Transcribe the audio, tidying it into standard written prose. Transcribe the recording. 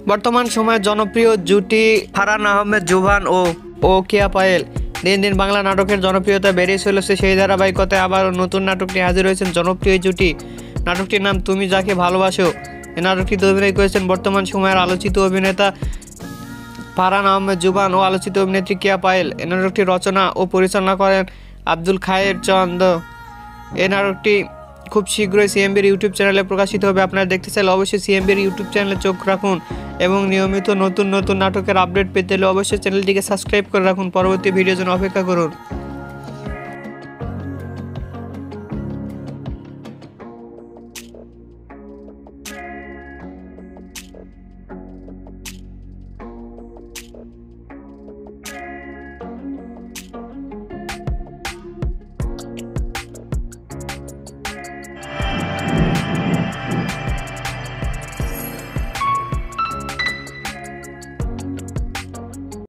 বর্তমান সময়ে জনপ্রিয় জুটি ফারহান আহমেদ জুভান ও কেয়া পায়েল। দিন দিন বাংলা নাটকের জনপ্রিয়তা বেড়েই চলেছে, সেই ধারাবাহিকতায় আবার নতুন নাটক নিয়ে হাজির হয়েছেন জনপ্রিয় জুটি। নাটকটির নাম তুমি যাকে ভালোবাসো। এই নাটকটিতে অভিনয় করেছেন বর্তমান সময়ের আলোচিত অভিনেতা ফারহান আহমেদ জুভান ও আলোচিত অভিনেত্রী কেয়া পায়েল। এই নাটকটি রচনা ও পরিচালনা করেন আব্দুল খায়ের চন্দ। এই নাটকটি খুব শীঘ্রই সিএমবির ইউটিউব চ্যানেলে প্রকাশিত হবে। আপনারা দেখতে চাইলে অবশ্যই সিএমবির ইউটিউব চ্যানেলে চোখ রাখুন এবং নিয়মিত নতুন নতুন নাটকের আপডেট পেতে হলে অবশ্যই চ্যানেলটিকে সাবস্ক্রাইব করে রাখুন। পরবর্তী ভিডিওর জন্য অপেক্ষা করুন।